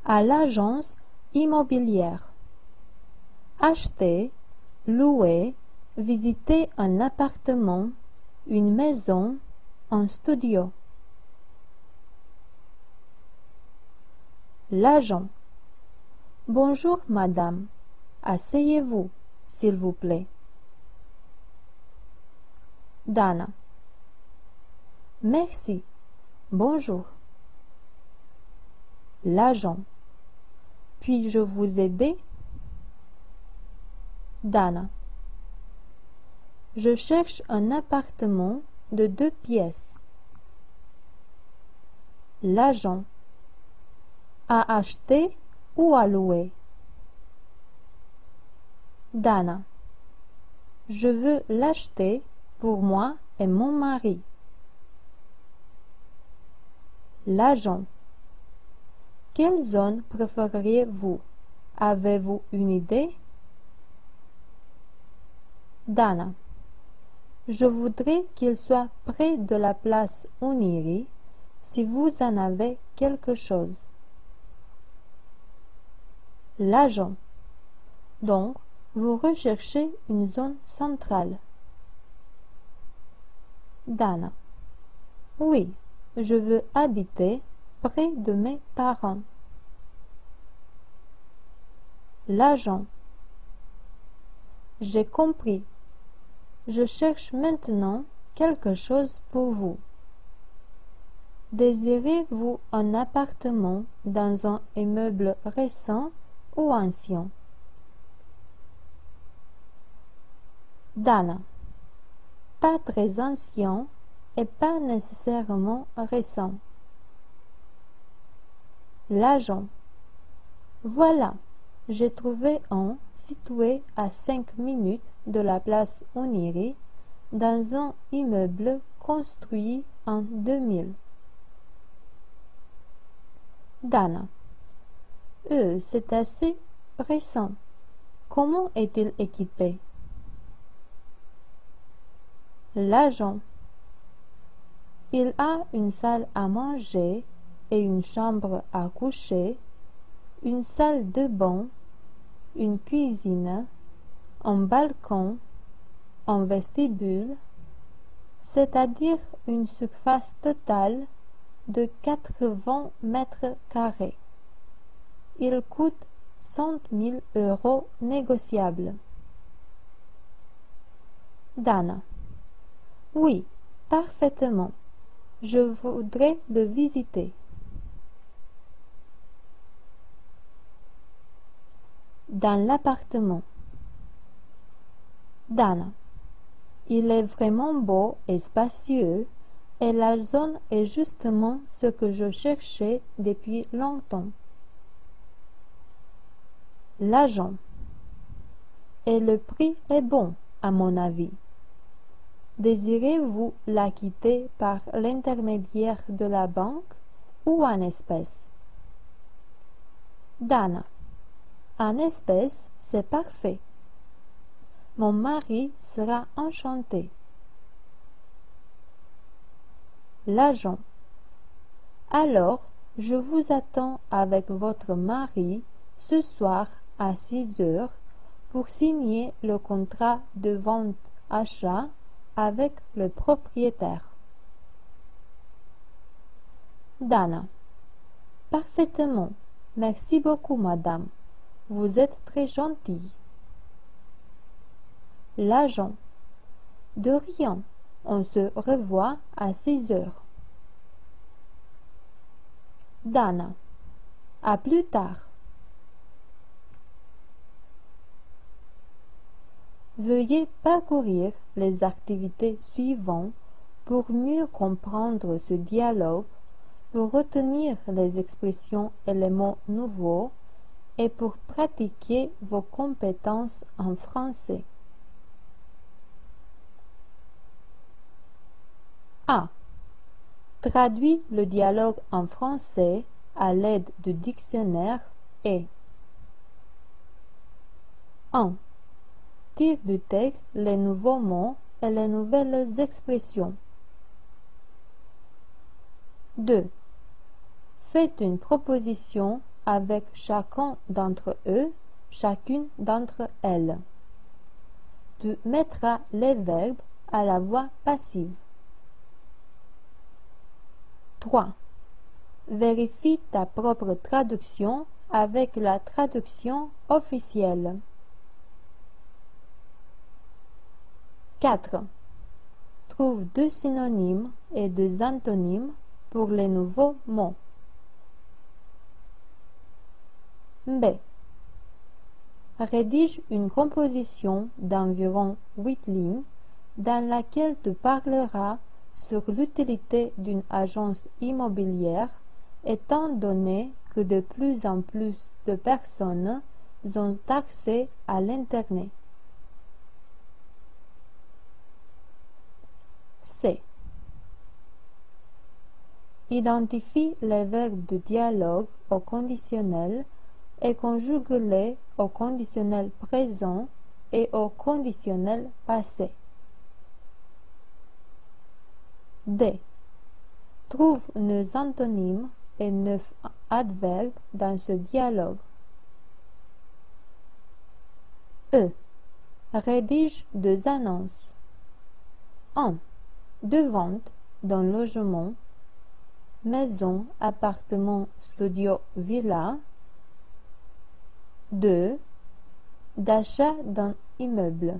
à l'agence immobilière. Acheter, louer, visiter un appartement, une maison, un studio. L'agent. Bonjour madame, asseyez-vous, s'il vous plaît. Dana. Merci, bonjour. L'agent. Puis-je vous aider? Dana. Je cherche un appartement de 2 pièces. L'agent. À acheter ou à louer? Dana. Je veux l'acheter pour moi et mon mari. L'agent. Quelle zone préféreriez-vous? Avez-vous une idée? Dana. Je voudrais qu'il soit près de la place Oniri, si vous en avez quelque chose. L'agent. Donc, vous recherchez une zone centrale. Dana. Oui, je veux habiter près de mes parents. L'agent. J'ai compris. Je cherche maintenant quelque chose pour vous. Désirez-vous un appartement dans un immeuble récent ou ancien? Dana. Pas très ancien et pas nécessairement récent. L'agent. Voilà, j'ai trouvé un situé à 5 minutes de la place Oniri dans un immeuble construit en 2000. Dana. C'est assez récent. Comment est-il équipé? L'agent. Il a une salle à manger et une chambre à coucher, une salle de bain, une cuisine, un balcon, un vestibule, c'est-à-dire une surface totale de 80 mètres carrés. Il coûte 100 000 € négociables. Dana. Oui, parfaitement. Je voudrais le visiter. Dans l'appartement. Dana. Il est vraiment beau et spacieux et la zone est justement ce que je cherchais depuis longtemps. L'agent. Et le prix est bon, à mon avis. Désirez-vous l'acquitter par l'intermédiaire de la banque ou en espèces? Dana. En espèces, c'est parfait. Mon mari sera enchanté. L'agent. Alors, je vous attends avec votre mari ce soir à 6 heures pour signer le contrat de vente-achat avec le propriétaire. Dana. Parfaitement. Merci beaucoup, madame. Vous êtes très gentille. L'agent. De rien. On se revoit à 6 heures. Dana. À plus tard. Veuillez parcourir les activités suivantes pour mieux comprendre ce dialogue, pour retenir les expressions et les mots nouveaux et pour pratiquer vos compétences en français. A. Traduis le dialogue en français à l'aide du dictionnaire et 1. Tire du texte les nouveaux mots et les nouvelles expressions. 2. Faites une proposition avec chacun d'entre eux, chacune d'entre elles. Tu mettras les verbes à la voix passive. 3. Vérifie ta propre traduction avec la traduction officielle. 4. Trouve 2 synonymes et 2 antonymes pour les nouveaux mots. B. Rédige une composition d'environ 8 lignes dans laquelle tu parleras sur l'utilité d'une agence immobilière étant donné que de plus en plus de personnes ont accès à l'Internet. C. Identifie les verbes du dialogue au conditionnel et conjugue-les au conditionnel présent et au conditionnel passé. D. Trouve 9 antonymes et 9 adverbes dans ce dialogue. E. Rédige 2 annonces. 1. De vente d'un logement, maison, appartement, studio, villa. 2. D'achat d'un immeuble.